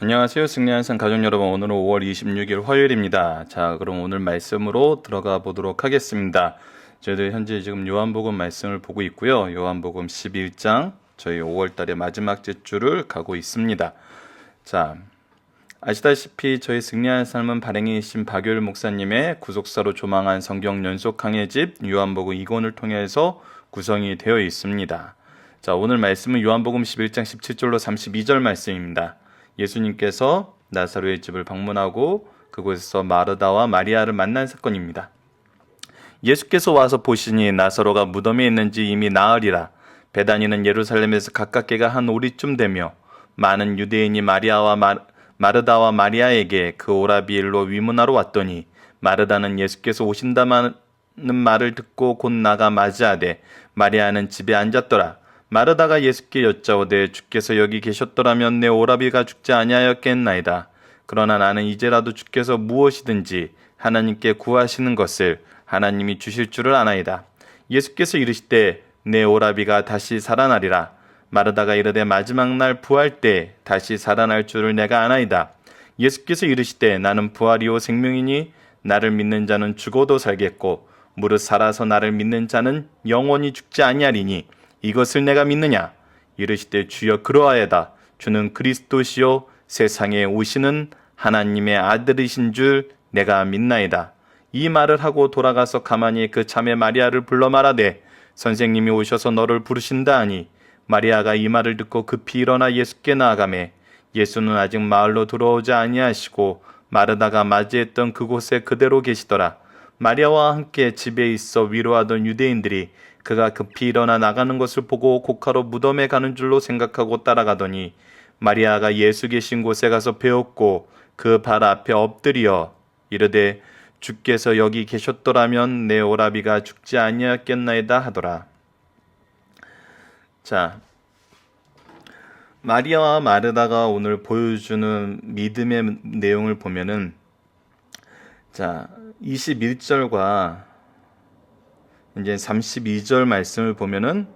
안녕하세요. 승리한산 가족 여러분. 오늘은 5월 26일 화요일입니다. 자, 그럼 오늘 말씀으로 들어가 보도록 하겠습니다. 저희들 현재 지금 요한복음 말씀을 보고 있고요. 요한복음 11장 저희 5월 달의 마지막 주를 가고 있습니다. 자, 아시다시피 저희 승리한 삶은 발행이신 박효일 목사님의 구속사로 조망한 성경 연속 강해집 요한복음 2권을 통해서 구성이 되어 있습니다. 자, 오늘 말씀은 요한복음 11장 17절로 32절 말씀입니다. 예수님께서 나사로의 집을 방문하고 그곳에서 마르다와 마리아를 만난 사건입니다. 예수께서 와서 보시니 나사로가 무덤에 있는지 이미 나으리라. 베다니는 예루살렘에서 가깝게가 한 오리쯤 되며 많은 유대인이 마르다와 마리아에게 그 오라비 일로 위문하러 왔더니 마르다는 예수께서 오신다는 말을 듣고 곧 나가 맞이하되 마리아는 집에 앉았더라. 마르다가 예수께 여짜오되 주께서 여기 계셨더라면 내 오라비가 죽지 아니하였겠나이다. 그러나 나는 이제라도 주께서 무엇이든지 하나님께 구하시는 것을 하나님이 주실 줄을 아나이다. 예수께서 이르시되 내 오라비가 다시 살아나리라. 마르다가 이르되 마지막 날 부활 때 다시 살아날 줄을 내가 아나이다. 예수께서 이르시되 나는 부활이요 생명이니 나를 믿는 자는 죽어도 살겠고 무릇 살아서 나를 믿는 자는 영원히 죽지 아니하리니 이것을 내가 믿느냐? 이르시되 주여 그러하여다. 주는 그리스도시요 세상에 오시는 하나님의 아들이신 줄 내가 믿나이다. 이 말을 하고 돌아가서 가만히 그 자매 마리아를 불러 말하되 선생님이 오셔서 너를 부르신다 하니 마리아가 이 말을 듣고 급히 일어나 예수께 나아가매 예수는 아직 마을로 들어오지 아니하시고 마르다가 맞이했던 그곳에 그대로 계시더라. 마리아와 함께 집에 있어 위로하던 유대인들이 그가 급히 일어나 나가는 것을 보고 곡하러 무덤에 가는 줄로 생각하고 따라가더니 마리아가 예수 계신 곳에 가서 배웠고 그 발 앞에 엎드려 이르되 주께서 여기 계셨더라면 내 오라비가 죽지 아니하였겠나이다 하더라. 자, 마리아와 마르다가 오늘 보여주는 믿음의 내용을 보면은 자, 21절과 이제 32절 말씀을 보면은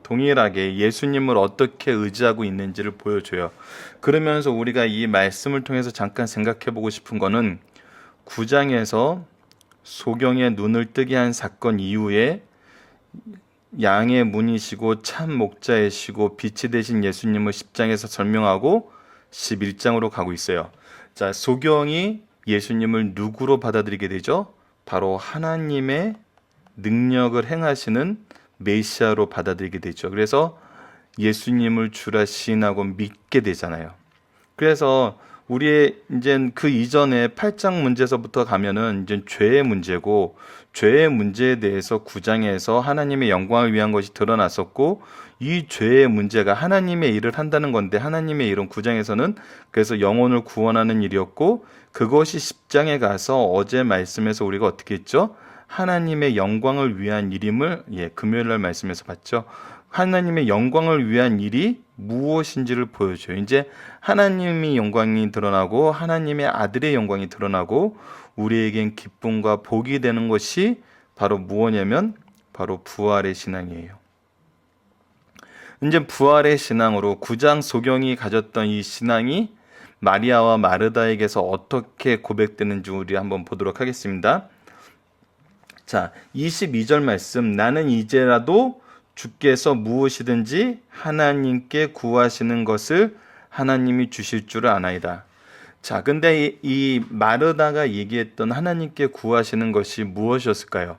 동일하게 예수님을 어떻게 의지하고 있는지를 보여줘요. 그러면서 우리가 이 말씀을 통해서 잠깐 생각해 보고 싶은 거는 9장에서 소경의 눈을 뜨게 한 사건 이후에 양의 문이시고 참 목자이시고 빛이 되신 예수님을 10장에서 설명하고 11장으로 가고 있어요. 자, 소경이 예수님을 누구로 받아들이게 되죠? 바로 하나님의 능력을 행하시는 메시아로 받아들이게 되죠. 그래서 예수님을 주라 시인하고 믿게 되잖아요. 그래서 우리의 이제 그 이전에 8장 문제서부터 가면은 이제 죄의 문제고 죄의 문제에 대해서 9장에서 하나님의 영광을 위한 것이 드러났었고 이 죄의 문제가 하나님의 일을 한다는 건데 하나님의 일은 9장에서는 그래서 영혼을 구원하는 일이었고 그것이 10장에 가서 어제 말씀에서 우리가 어떻게 했죠? 하나님의 영광을 위한 일임을 금요일 날 말씀에서 봤죠. 하나님의 영광을 위한 일이 무엇인지를 보여줘요. 이제 하나님의 영광이 드러나고 하나님의 아들의 영광이 드러나고 우리에겐 기쁨과 복이 되는 것이 바로 무엇이냐면 바로 부활의 신앙이에요. 이제 부활의 신앙으로 9장 소경이 가졌던 이 신앙이 마리아와 마르다에게서 어떻게 고백되는지 우리 한번 보도록 하겠습니다. 자, 22절 말씀. 나는 이제라도 주께서 무엇이든지 하나님께 구하시는 것을 하나님이 주실 줄을 아나이다. 자, 근데 이 마르다가 얘기했던 하나님께 구하시는 것이 무엇이었을까요?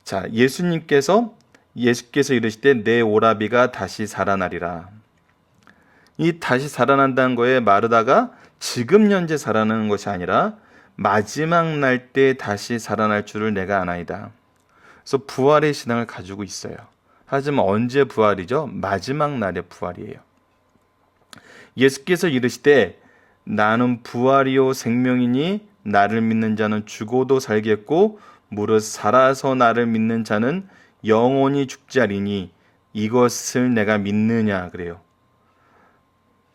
자, 예수께서 이르시되 내 오라비가 다시 살아나리라. 이 다시 살아난다는 거에 마르다가 지금 현재 살아나는 것이 아니라 마지막 날 때 다시 살아날 줄을 내가 아나이다. 그래서 부활의 신앙을 가지고 있어요. 하지만 언제 부활이죠? 마지막 날의 부활이에요. 예수께서 이르시되 나는 부활이요 생명이니 나를 믿는 자는 죽어도 살겠고 무릇 살아서 나를 믿는 자는 영원히 죽지 아니니 이것을 내가 믿느냐 그래요.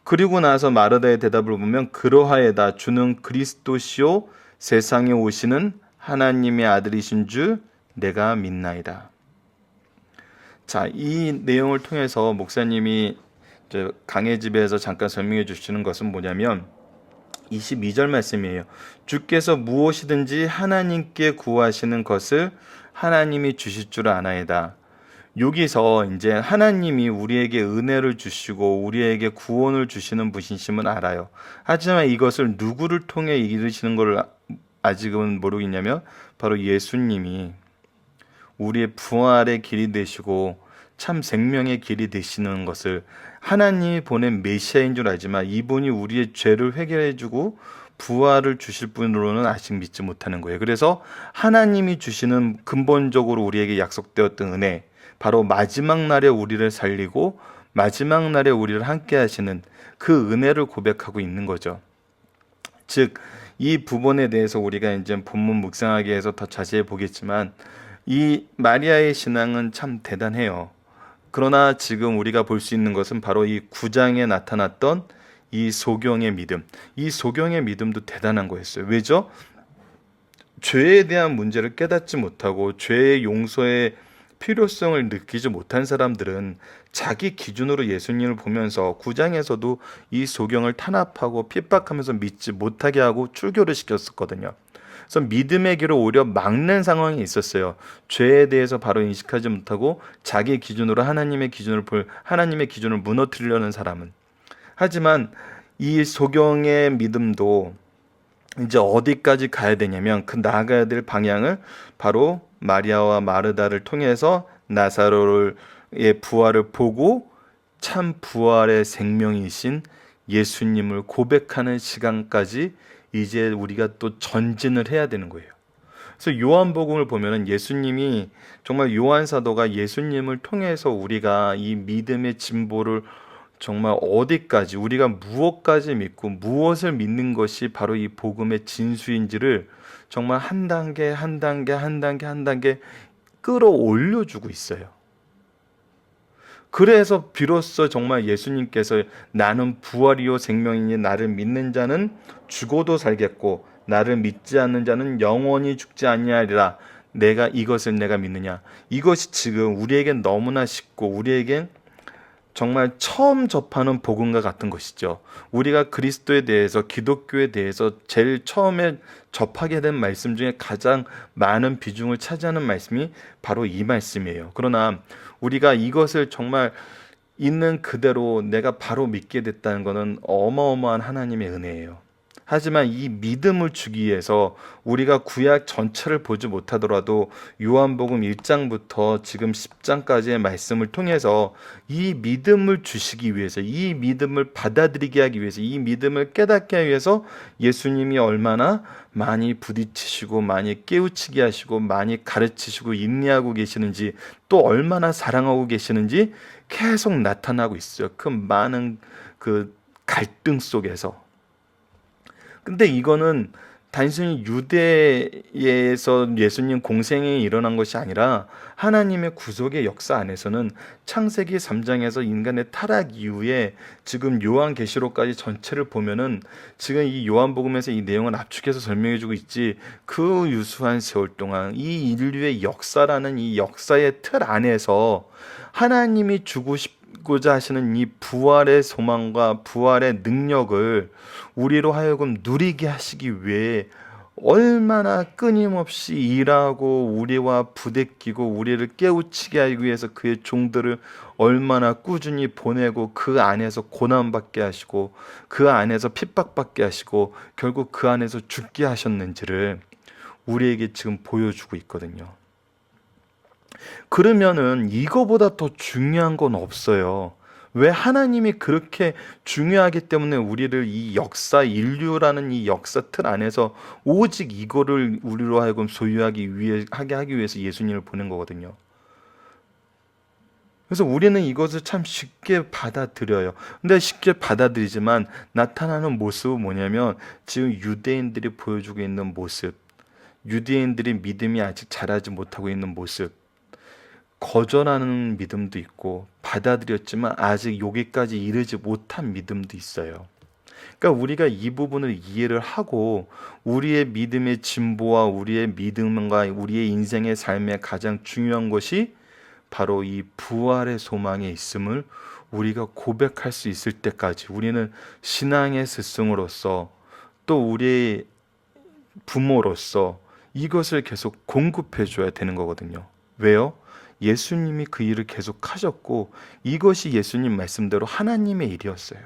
그리고 나서 마르다의 대답을 보면 그러하여다. 주는 그리스도시요 세상에 오시는 하나님의 아들이신 줄 내가 믿나이다. 자, 이 내용을 통해서 목사님이 강의 집에서 잠깐 설명해 주시는 것은 뭐냐면 22절 말씀이에요. 주께서 무엇이든지 하나님께 구하시는 것을 하나님이 주실 줄 아나이다. 여기서 이제 하나님이 우리에게 은혜를 주시고 우리에게 구원을 주시는 분이심은 알아요. 하지만 이것을 누구를 통해 이루시는 걸 아직은 모르겠냐면 바로 예수님이 우리의 부활의 길이 되시고 참 생명의 길이 되시는 것을 하나님이 보낸 메시아인 줄 알지만 이분이 우리의 죄를 해결해주고 부활을 주실 분으로는 아직 믿지 못하는 거예요. 그래서 하나님이 주시는 근본적으로 우리에게 약속되었던 은혜, 바로 마지막 날에 우리를 살리고 마지막 날에 우리를 함께 하시는 그 은혜를 고백하고 있는 거죠. 즉, 이 부분에 대해서 우리가 이제 본문 묵상하기 위해서 더 자세히 보겠지만 이 마리아의 신앙은 참 대단해요. 그러나 지금 우리가 볼 수 있는 것은 바로 이 9장에 나타났던 이 소경의 믿음. 이 소경의 믿음도 대단한 거였어요. 왜죠? 죄에 대한 문제를 깨닫지 못하고 죄의 용서의 필요성을 느끼지 못한 사람들은 자기 기준으로 예수님을 보면서 9장에서도 이 소경을 탄압하고 핍박하면서 믿지 못하게 하고 출교를 시켰었거든요. 그래서 믿음의 길을 오히려 막는 상황이 있었어요. 죄에 대해서 바로 인식하지 못하고 자기 기준으로 하나님의 기준을 무너뜨리려는 사람은. 하지만 이 소경의 믿음도 이제 어디까지 가야 되냐면 그 나아가야 될 방향을 바로 마리아와 마르다를 통해서 나사로의 부활을 보고 참 부활의 생명이신 예수님을 고백하는 시간까지 이제 우리가 또 전진을 해야 되는 거예요. 그래서 요한복음을 보면은 예수님이 정말 요한 사도가 예수님을 통해서 우리가 이 믿음의 진보를 정말 어디까지 우리가 무엇까지 믿고 무엇을 믿는 것이 바로 이 복음의 진수인지를 정말 한 단계 한 단계 한 단계 한 단계 끌어올려 주고 있어요. 그래서 비로소 정말 예수님께서 나는 부활이요 생명이니 나를 믿는 자는 죽어도 살겠고 나를 믿지 않는 자는 영원히 죽지 아니하리라. 이것을 내가 믿느냐. 이것이 지금 우리에겐 너무나 쉽고 우리에겐 정말 처음 접하는 복음과 같은 것이죠. 우리가 그리스도에 대해서 기독교에 대해서 제일 처음에 접하게 된 말씀 중에 가장 많은 비중을 차지하는 말씀이 바로 이 말씀이에요. 그러나 우리가 이것을 정말 있는 그대로 내가 바로 믿게 됐다는 것은 어마어마한 하나님의 은혜예요. 하지만 이 믿음을 주기 위해서 우리가 구약 전체를 보지 못하더라도 요한복음 1장부터 지금 10장까지의 말씀을 통해서 이 믿음을 주시기 위해서, 이 믿음을 받아들이게 하기 위해서, 이 믿음을 깨닫게 하기 위해서 예수님이 얼마나 많이 부딪히시고 많이 깨우치게 하시고 많이 가르치시고 인내하고 계시는지, 또 얼마나 사랑하고 계시는지 계속 나타나고 있어요. 그 많은 그 갈등 속에서. 근데 이거는 단순히 유대에서 예수님 공생이 일어난 것이 아니라 하나님의 구속의 역사 안에서는 창세기 3장에서 인간의 타락 이후에 지금 요한계시록까지 전체를 보면은 지금 이 요한복음에서 이 내용을 압축해서 설명해주고 있지, 그 유수한 세월 동안 이 인류의 역사라는 이 역사의 틀 안에서 하나님이 주고 싶고자 하시는 이 부활의 소망과 부활의 능력을 우리로 하여금 누리게 하시기 위해 얼마나 끊임없이 일하고 우리와 부대끼고 우리를 깨우치게 하기 위해서 그의 종들을 얼마나 꾸준히 보내고 그 안에서 고난받게 하시고 그 안에서 핍박받게 하시고 결국 그 안에서 죽게 하셨는지를 우리에게 지금 보여주고 있거든요. 그러면은 이거보다 더 중요한 건 없어요. 왜? 하나님이 그렇게 중요하기 때문에 우리를 이 역사, 인류라는 이 역사 틀 안에서 오직 이거를 우리로 하여금 하게 하기 위해서 예수님을 보낸 거거든요. 그래서 우리는 이것을 참 쉽게 받아들여요. 근데 쉽게 받아들이지만 나타나는 모습은 뭐냐면 지금 유대인들이 보여주고 있는 모습, 유대인들이 믿음이 아직 자라지 못하고 있는 모습, 거절하는 믿음도 있고 받아들였지만 아직 여기까지 이르지 못한 믿음도 있어요. 그러니까 우리가 이 부분을 이해를 하고 우리의 믿음의 진보와 우리의 믿음과 우리의 인생의 삶의 가장 중요한 것이 바로 이 부활의 소망에 있음을 우리가 고백할 수 있을 때까지 우리는 신앙의 스승으로서 또 우리의 부모로서 이것을 계속 공급해 줘야 되는 거거든요. 왜요? 예수님이 그 일을 계속 하셨고 이것이 예수님 말씀대로 하나님의 일이었어요.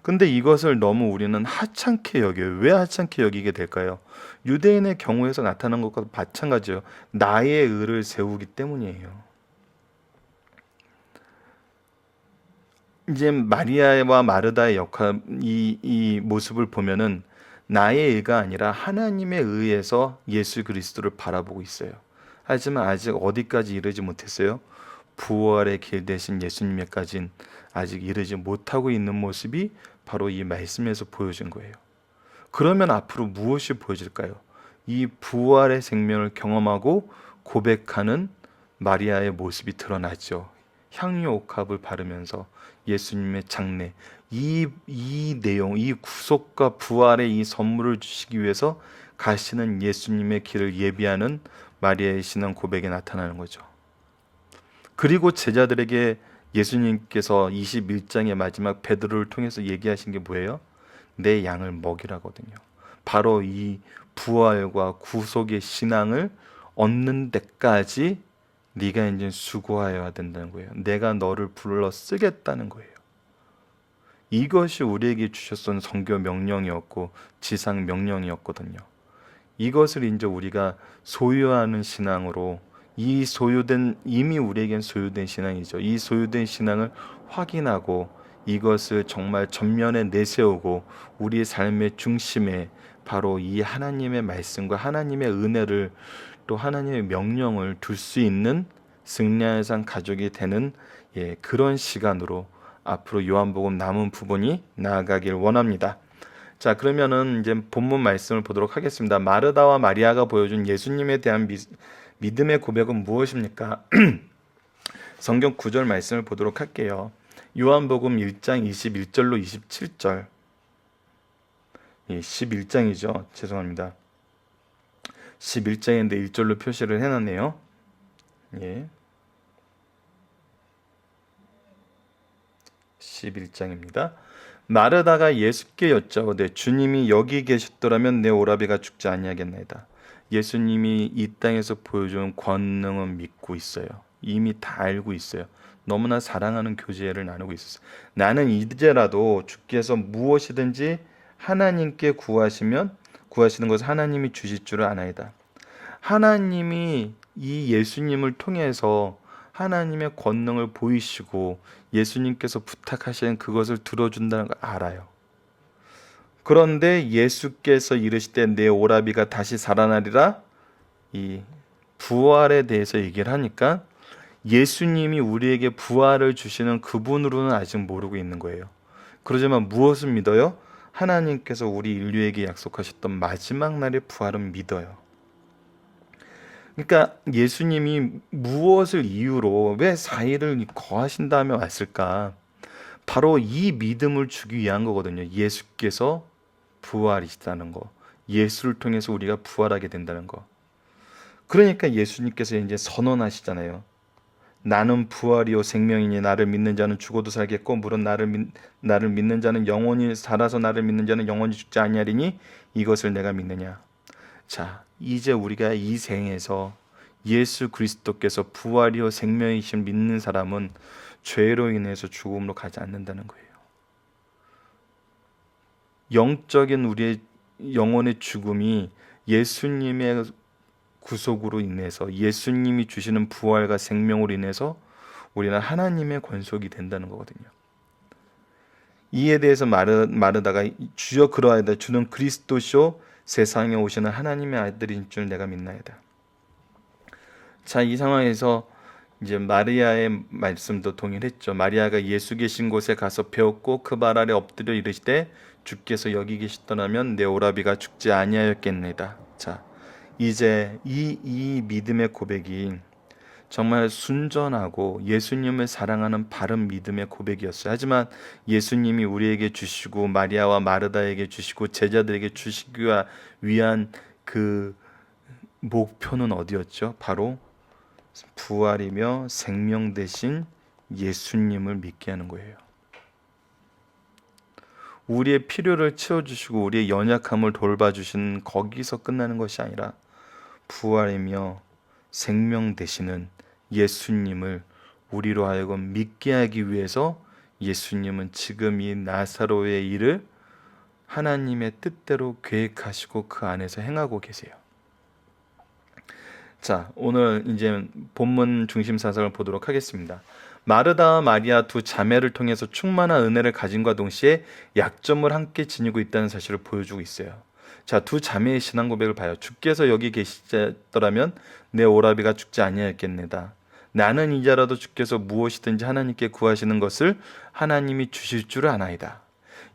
근데 이것을 너무 우리는 하찮게 여겨요. 왜 하찮게 여기게 될까요? 유대인의 경우에서 나타난 것과 마찬가지예요. 나의 의를 세우기 때문이에요. 이제 마리아와 마르다의 역할, 이 모습을 보면은 나의 의가 아니라 하나님의 의에서 예수 그리스도를 바라보고 있어요. 하지만 아직 어디까지 이르지 못했어요? 부활의 길 대신 예수님에까진 아직 이르지 못하고 있는 모습이 바로 이 말씀에서 보여진 거예요. 그러면 앞으로 무엇이 보여질까요? 이 부활의 생명을 경험하고 고백하는 마리아의 모습이 드러나죠. 향유 옥합을 바르면서 예수님의 장례, 이 내용, 이 구속과 부활의 이 선물을 주시기 위해서 가시는 예수님의 길을 예비하는 마리아의 신앙 고백에 나타나는 거죠. 그리고 제자들에게 예수님께서 21장의 마지막 베드로를 통해서 얘기하신 게 뭐예요? 내 양을 먹이라거든요. 바로 이 부활과 구속의 신앙을 얻는 데까지 네가 이제 수고하여야 된다는 거예요. 내가 너를 불러 쓰겠다는 거예요. 이것이 우리에게 주셨던 선교 명령이었고 지상 명령이었거든요. 이것을 이제 우리가 소유하는 신앙으로 이미 우리에겐 소유된 신앙이죠. 이 소유된 신앙을 확인하고 이것을 정말 전면에 내세우고 우리의 삶의 중심에 바로 이 하나님의 말씀과 하나님의 은혜를 또 하나님의 명령을 둘 수 있는 승리의 산 가족이 되는 그런 시간으로 앞으로 요한복음 남은 부분이 나아가길 원합니다. 자, 그러면은 이제 본문 말씀을 보도록 하겠습니다. 마르다와 마리아가 보여준 예수님에 대한 믿음의 고백은 무엇입니까? 성경 구절 말씀을 보도록 할게요. 요한복음 1장 21절로 27절. 11장이죠. 죄송합니다. 11장인데 1절로 표시를 해놨네요. 예. 11장입니다. 마르다가 예수께 여짜오되 주님이 여기 계셨더라면 내 오라비가 죽지 아니하겠나이다. 예수님이 이 땅에서 보여준 권능은 믿고 있어요. 이미 다 알고 있어요. 너무나 사랑하는 교제를 나누고 있었어요. 나는 이제라도 주께서 무엇이든지 하나님께 구하시는 것을 하나님이 주실 줄을 아나이다. 하나님이 이 예수님을 통해서 하나님의 권능을 보이시고 예수님께서 부탁하시는 그것을 들어준다는 걸 알아요. 그런데 예수께서 이르시되 내 오라비가 다시 살아나리라, 이 부활에 대해서 얘기를 하니까 예수님이 우리에게 부활을 주시는 그분으로는 아직 모르고 있는 거예요. 그러지만 무엇을 믿어요? 하나님께서 우리 인류에게 약속하셨던 마지막 날의 부활은 믿어요. 그러니까 예수님이 무엇을 이유로 왜 4일을 거하신 다음에 왔을까? 바로 이 믿음을 주기 위한 거거든요. 예수께서 부활이시다는 거, 예수를 통해서 우리가 부활하게 된다는 거. 그러니까 예수님께서 이제 선언하시잖아요. 나는 부활이요 생명이니 나를 믿는 자는 죽어도 살겠고 물론 나를 믿는 자는 영원히 살아서 나를 믿는 자는 영원히 죽지 아니하리니 이것을 내가 믿느냐. 자, 이제 우리가 이 생에서 예수 그리스도께서 부활이요 생명이신 믿는 사람은 죄로 인해서 죽음으로 가지 않는다는 거예요. 영적인 우리의 영혼의 죽음이 예수님의 구속으로 인해서 예수님이 주시는 부활과 생명으로 인해서 우리는 하나님의 권속이 된다는 거거든요. 이에 대해서 마르다가 주여 그러하이다 주는 그리스도시요 세상에 오시는 하나님의 아들인 줄 내가 믿나이다. 자, 이 상황에서 이제 마리아의 말씀도 동일했죠. 마리아가 예수 계신 곳에 가서 배웠고 그 발 아래 엎드려 이르시되 주께서 여기 계시더라면 내 오라비가 죽지 아니하였겠나이다. 자, 이제 이 믿음의 고백이 정말 순전하고 예수님을 사랑하는 바른 믿음의 고백이었어요. 하지만 예수님이 우리에게 주시고 마리아와 마르다에게 주시고 제자들에게 주시기 위한 그 목표는 어디였죠? 바로 부활이며 생명 되신 예수님을 믿게 하는 거예요. 우리의 필요를 채워주시고 우리의 연약함을 돌봐주시는 거기서 끝나는 것이 아니라 부활이며 생명 되시는 예수님을 우리로 하여금 믿게 하기 위해서 예수님은 지금 이 나사로의 일을 하나님의 뜻대로 계획하시고 그 안에서 행하고 계세요. 자, 오늘 이제 본문 중심 사상을 보도록 하겠습니다. 마르다와 마리아 두 자매를 통해서 충만한 은혜를 가진과 동시에 약점을 함께 지니고 있다는 사실을 보여주고 있어요. 자, 두 자매의 신앙 고백을 봐요. 주께서 여기 계시더라면 내 오라비가 죽지 아니하였겠네다. 나는 이제라도 주께서 무엇이든지 하나님께 구하시는 것을 하나님이 주실 줄 아나이다.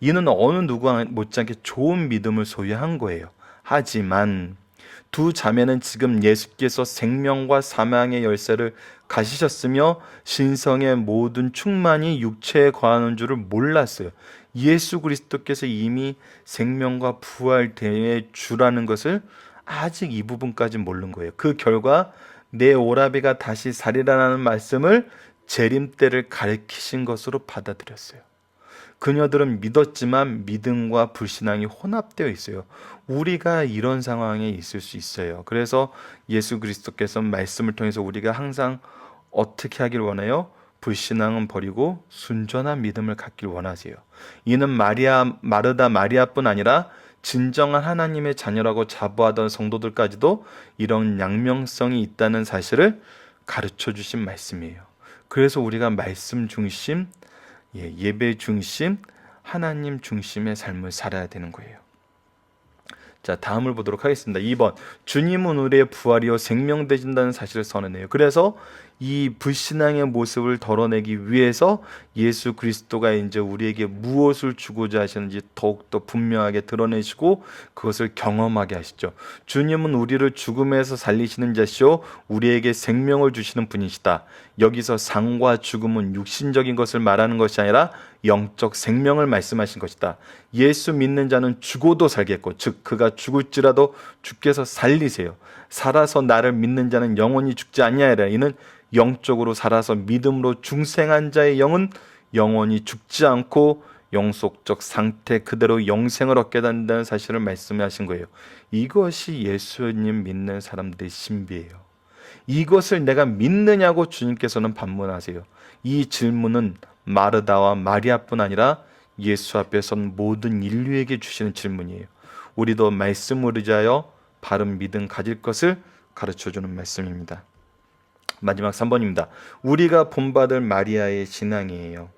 이는 어느 누구와 못지않게 좋은 믿음을 소유한 거예요. 하지만 두 자매는 지금 예수께서 생명과 사망의 열쇠를 가지셨으며 신성의 모든 충만이 육체에 거하는 줄을 몰랐어요. 예수 그리스도께서 이미 생명과 부활대의 주라는 것을 아직 이 부분까지 모르는 거예요. 그 결과 내 오라비가 다시 살리라는 말씀을 재림때를 가리키신 것으로 받아들였어요. 그녀들은 믿었지만 믿음과 불신앙이 혼합되어 있어요. 우리가 이런 상황에 있을 수 있어요. 그래서 예수 그리스도께서 말씀을 통해서 우리가 항상 어떻게 하길 원해요? 불신앙은 버리고 순전한 믿음을 갖길 원하세요. 이는 마르다 마리아뿐 아니라 진정한 하나님의 자녀라고 자부하던 성도들까지도 이런 양면성이 있다는 사실을 가르쳐 주신 말씀이에요. 그래서 우리가 말씀 중심, 예배 중심, 하나님 중심의 삶을 살아야 되는 거예요. 자, 다음을 보도록 하겠습니다. 2번, 주님은 우리의 부활이요 생명 되신다는 사실을 선언해요. 그래서 이 불신앙의 모습을 덜어내기 위해서 예수 그리스도가 이제 우리에게 무엇을 주고자 하시는지 더욱더 분명하게 드러내시고 그것을 경험하게 하시죠. 주님은 우리를 죽음에서 살리시는 자시오 우리에게 생명을 주시는 분이시다. 여기서 상과 죽음은 육신적인 것을 말하는 것이 아니라 영적 생명을 말씀하신 것이다. 예수 믿는 자는 죽어도 살겠고 즉 그가 죽을지라도 주께서 살리세요. 살아서 나를 믿는 자는 영원히 죽지 아니하리라. 이는 영적으로 살아서 믿음으로 중생한 자의 영은 영원히 죽지 않고 영속적 상태 그대로 영생을 얻게 된다는 사실을 말씀하신 거예요. 이것이 예수님 믿는 사람들의 신비예요. 이것을 내가 믿느냐고 주님께서는 반문하세요. 이 질문은 마르다와 마리아뿐 아니라 예수 앞에 선 모든 인류에게 주시는 질문이에요. 우리도 말씀을 의지하여 바른 믿음 가질 것을 가르쳐주는 말씀입니다. 마지막 3번입니다. 우리가 본받을 마리아의 신앙이에요.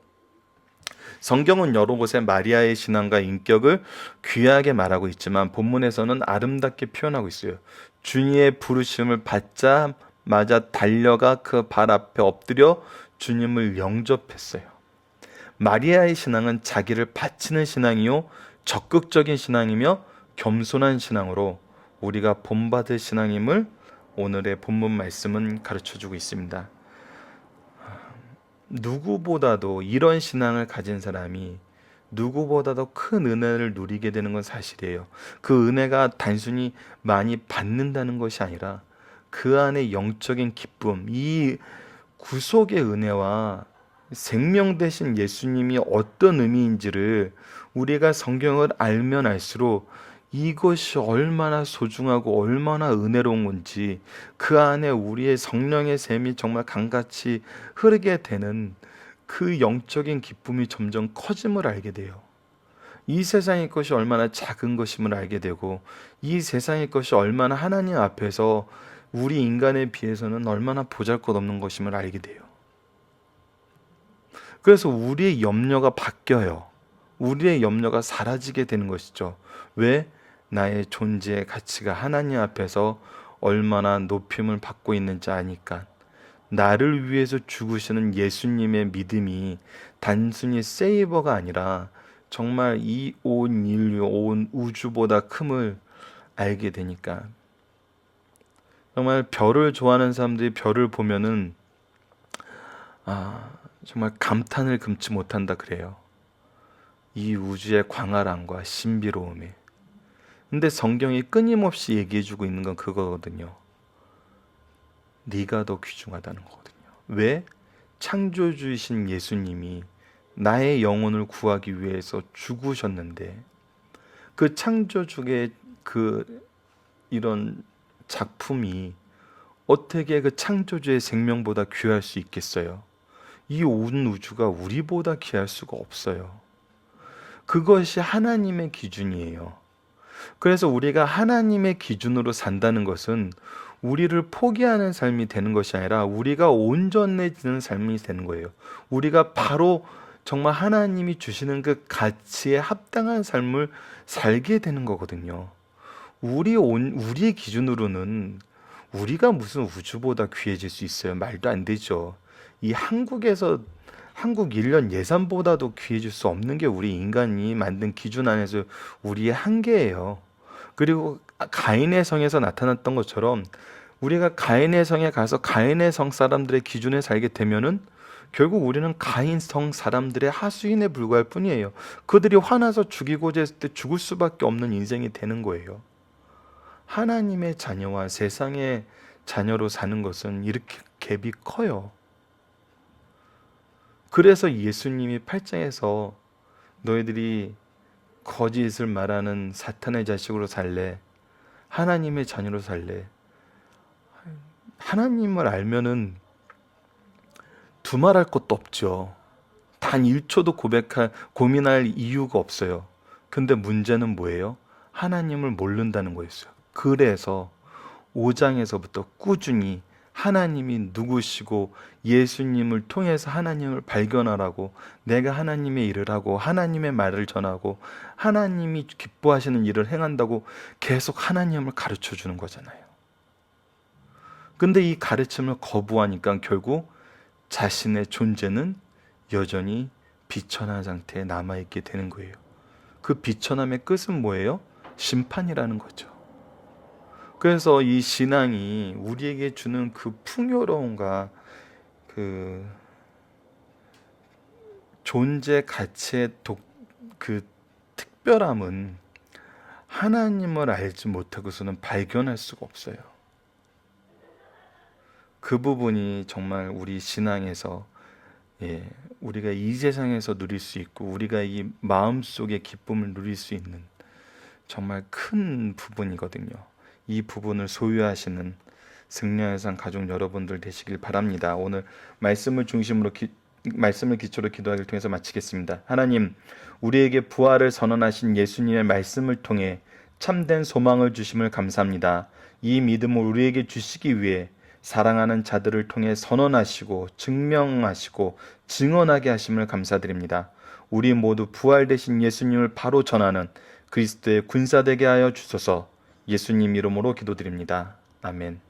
성경은 여러 곳에 마리아의 신앙과 인격을 귀하게 말하고 있지만 본문에서는 아름답게 표현하고 있어요. 주님의 부르심을 받자마자 달려가 그 발 앞에 엎드려 주님을 영접했어요. 마리아의 신앙은 자기를 바치는 신앙이요 적극적인 신앙이며 겸손한 신앙으로 우리가 본받을 신앙임을 오늘의 본문 말씀은 가르쳐주고 있습니다. 누구보다도 이런 신앙을 가진 사람이 누구보다도 큰 은혜를 누리게 되는 건 사실이에요. 그 은혜가 단순히 많이 받는다는 것이 아니라 그 안에 영적인 기쁨, 이 구속의 은혜와 생명 되신 예수님이 어떤 의미인지를 우리가 성경을 알면 알수록 이것이 얼마나 소중하고 얼마나 은혜로운 건지 그 안에 우리의 성령의 샘이 정말 강같이 흐르게 되는 그 영적인 기쁨이 점점 커짐을 알게 돼요. 이 세상의 것이 얼마나 작은 것임을 알게 되고 이 세상의 것이 얼마나 하나님 앞에서 우리 인간에 비해서는 얼마나 보잘것없는 것임을 알게 돼요. 그래서 우리의 염려가 바뀌어요. 우리의 염려가 사라지게 되는 것이죠. 왜? 나의 존재의 가치가 하나님 앞에서 얼마나 높임을 받고 있는지 아니까. 나를 위해서 죽으시는 예수님의 믿음이 단순히 세이버가 아니라 정말 이 온 인류, 온 우주보다 큼을 알게 되니까. 정말 별을 좋아하는 사람들이 별을 보면은 정말 감탄을 금치 못한다 그래요. 이 우주의 광활함과 신비로움에. 근데 성경이 끊임없이 얘기해주고 있는 건 그거거든요. 네가 더 귀중하다는 거거든요. 왜? 창조주이신 예수님이 나의 영혼을 구하기 위해서 죽으셨는데, 그 창조주의 이런 작품이 어떻게 그 창조주의 생명보다 귀할 수 있겠어요? 이 온 우주가 우리보다 귀할 수가 없어요. 그것이 하나님의 기준이에요. 그래서 우리가 하나님의 기준으로 산다는 것은 우리를 포기하는 삶이 되는 것이 아니라 우리가 온전해지는 삶이 되는 거예요. 우리가 바로 정말 하나님이 주시는 그 가치에 합당한 삶을 살게 되는 거거든요. 우리 기준으로는 우리가 무슨 우주보다 귀해질 수 있어요? 말도 안 되죠. 이 한국 1년 예산보다도 귀해질 수 없는 게 우리 인간이 만든 기준 안에서 우리의 한계예요. 그리고 가인의 성에서 나타났던 것처럼 우리가 가인의 성에 가서 가인의 성 사람들의 기준에 살게 되면은 결국 우리는 가인 성 사람들의 하수인에 불과할 뿐이에요. 그들이 화나서 죽이고자 했을 때 죽을 수밖에 없는 인생이 되는 거예요. 하나님의 자녀와 세상의 자녀로 사는 것은 이렇게 갭이 커요. 그래서 예수님이 8장에서 너희들이 거짓을 말하는 사탄의 자식으로 살래? 하나님의 자녀로 살래? 하나님을 알면은 두말할 것도 없죠. 단 1초도 고민할 이유가 없어요. 근데 문제는 뭐예요? 하나님을 모른다는 거였어요. 그래서 5장에서부터 꾸준히 하나님이 누구시고 예수님을 통해서 하나님을 발견하라고, 내가 하나님의 일을 하고 하나님의 말을 전하고 하나님이 기뻐하시는 일을 행한다고 계속 하나님을 가르쳐 주는 거잖아요. 근데 이 가르침을 거부하니까 결국 자신의 존재는 여전히 비천한 상태에 남아있게 되는 거예요. 그 비천함의 끝은 뭐예요? 심판이라는 거죠. 그래서 이 신앙이 우리에게 주는 그 풍요로움과 그 존재 가치의 그 특별함은 하나님을 알지 못하고서는 발견할 수가 없어요. 그 부분이 정말 우리 신앙에서 우리가 이 세상에서 누릴 수 있고 우리가 이 마음속의 기쁨을 누릴 수 있는 정말 큰 부분이거든요. 이 부분을 소유하시는 승려회상 가족 여러분들 되시길 바랍니다. 오늘 말씀을 기초로 기도하기를 통해서 마치겠습니다. 하나님, 우리에게 부활을 선언하신 예수님의 말씀을 통해 참된 소망을 주심을 감사합니다. 이 믿음을 우리에게 주시기 위해 사랑하는 자들을 통해 선언하시고 증명하시고 증언하게 하심을 감사드립니다. 우리 모두 부활되신 예수님을 바로 전하는 그리스도의 군사 되게 하여 주소서. 예수님 이름으로 기도드립니다. 아멘.